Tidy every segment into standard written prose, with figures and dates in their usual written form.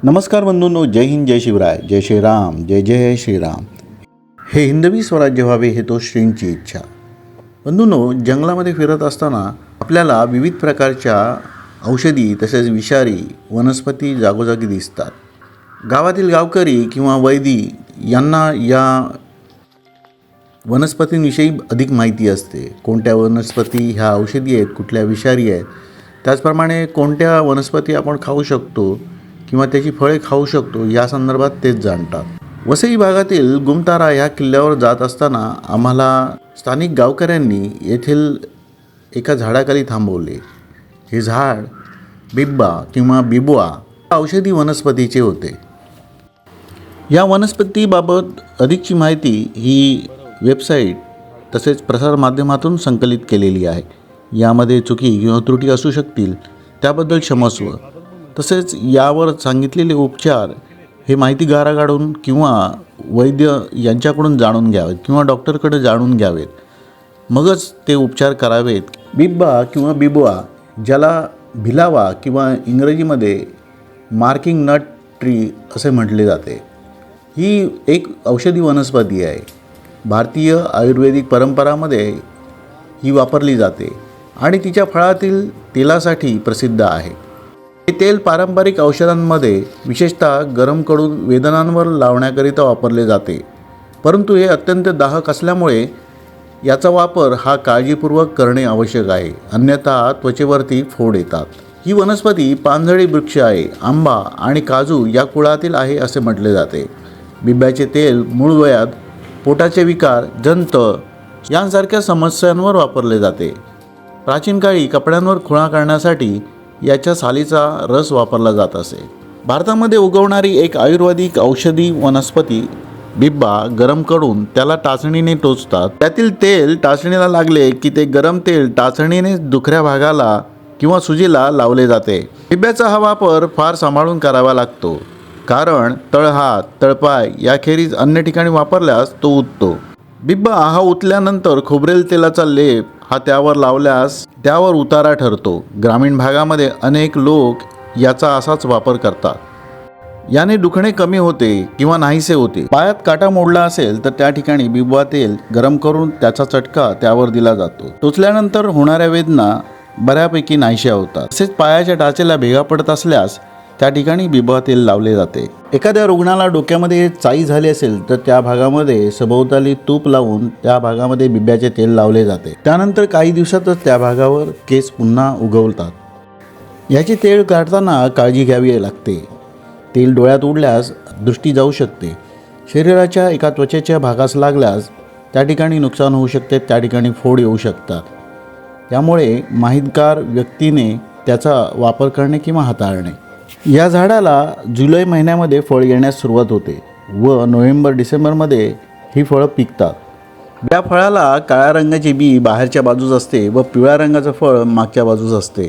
नमस्कार बंधूंनो, जय हिंद, जय शिवराय, जय श्रीराम, जय जय श्रीराम. हे हिंदवी स्वराज्य व्हावे हे तो श्रींची इच्छा. बंधूंनो, जंगलामध्ये फिरत असताना आपल्याला विविध प्रकारच्या औषधी तसेच विषारी वनस्पती जागोजागी दिसतात. गावातील गावकरी किंवा वैदी यांना या वनस्पतींविषयी अधिक माहिती असते. कोणत्या वनस्पती ह्या औषधी आहेत, कुठल्या विषारी आहेत, त्याचप्रमाणे कोणत्या वनस्पती आपण खाऊ शकतो किंवा त्याची फळे खाऊ शकतो या संदर्भात तेच जाणतात. वसई भागातील गुमतारा ह्या किल्ल्यावर जात असताना आम्हाला स्थानिक गावकऱ्यांनी येथील एका झाडाखाली थांबवले. हे झाड बिब्बा किंवा बिबुआ औषधी वनस्पतीचे होते. या वनस्पतीबाबत अधिकची माहिती ही वेबसाईट तसेच प्रसारमाध्यमातून संकलित केलेली आहे. यामध्ये चुकी किंवा त्रुटी असू शकतील, त्याबद्दल क्षमस्व. तसेच यावर सांगितलेले उपचार हे माहितीगाराकडून किंवा वैद्य यांच्याकडून जाणून घ्यावेत किंवा डॉक्टरकडे जाणून घ्यावेत, मगच ते उपचार करावेत. बिब्बा किंवा बिबुआ, ज्याला भिलावा किंवा इंग्रजीमध्ये मार्किंग नट ट्री असे म्हटले जाते, ही एक औषधी वनस्पती आहे. भारतीय आयुर्वेदिक परंपरामध्ये ही वापरली जाते आणि तिच्या फळातील तेलासाठी प्रसिद्ध आहे. हे तेल पारंपरिक औषधांमध्ये विशेषतः गरम कडून वेदनांवर लावण्याकरिता वापरले जाते, परंतु हे अत्यंत दाहक असल्यामुळे याचा वापर हा काळजीपूर्वक करणे आवश्यक आहे, अन्यथा त्वचेवरती फोड येतात. ही वनस्पती पानझडी वृक्ष आहे. आंबा आणि काजू या कुळातील आहे असे म्हटले जाते. बिब्याचे तेल मूळ वयात पोटाचे विकार, जंत यांसारख्या समस्यांवर वापरले जाते. प्राचीन काळी कपड्यांवर खुणा करण्यासाठी याच्या सालीचा रस वापरला जात असे. भारतामध्ये उगवणारी एक आयुर्वेदिक औषधी वनस्पती बिब्बा गरम करून त्याला टाचणीने टोचतात. त्यातील तेल टाचणीला लागले की ते गरम तेल टाचणीने दुखऱ्या भागाला किंवा सुजीला लावले जाते. बिब्याचा हा वापर फार सांभाळून करावा लागतो, कारण तळहात, तळपाय याखेरीज अन्य ठिकाणी वापरल्यास तो उततो. बिब्बा हा उतल्यानंतर खोबरेल तेलाचा लेप हा त्यावर लावल्यास त्यावर उतारा ठरतो. ग्रामीण भागामध्ये अनेक लोक याचा असाच वापर करतात. याने दुखणे कमी होते किंवा नाहीसे होते. पायात काटा मोडला असेल तर त्या ठिकाणी बिब्बा तेल गरम करून त्याचा चटका त्यावर दिला जातो. टोचल्यानंतर होणाऱ्या वेदना बऱ्यापैकी नाहीशा होतात. तसेच पायाच्या टाचेला भेगा पडत असल्यास त्या ठिकाणी बिब्बा तेल लावले जाते. एखाद्या रुग्णाला डोक्यामध्ये चाई झाली असेल तर त्या भागामध्ये सभोवताली तूप लावून त्या भागामध्ये बिब्याचे तेल लावले जाते. त्यानंतर काही दिवसातच त्या भागावर केस पुन्हा उगवतात. याचे तेल काढताना काळजी घ्यावी लागते. तेल डोळ्यात उडल्यास दृष्टी जाऊ शकते. शरीराच्या एका त्वचेच्या भागास लागल्यास त्या ठिकाणी नुकसान होऊ शकते, त्या ठिकाणी फोड येऊ शकतात. त्यामुळे माहितगार व्यक्तीने त्याचा वापर करणे किंवा हाताळणे. या झाडाला जुलै महिन्यामध्ये फळ येण्यास सुरुवात होते व नोव्हेंबर-डिसेंबरमध्ये ही फळं पिकतात. या फळाला काळ्या रंगाचे बी बाहेरच्या बाजूस असते व पिवळ्या रंगाचं फळ मागच्या बाजूस असते.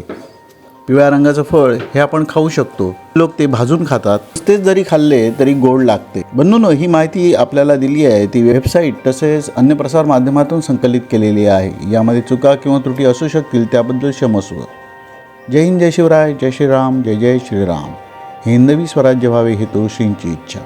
पिवळ्या रंगाचं फळ हे आपण खाऊ शकतो. लोक ते भाजून खातात. तेच जरी खाल्ले तरी गोड लागते. बंधूंनो, ही माहिती आपल्याला दिली आहे ती वेबसाईट तसेच अन्य प्रसार माध्यमातून संकलित केलेली आहे. यामध्ये चुका किंवा त्रुटी असू शकतील, त्याबद्दल क्षमस्व. जय हिंद, जय शिवराय, जय श्रीराम, जय जय श्रीराम. हिंदवी स्वराज्य व्हावे हे तो श्रींची इच्छा.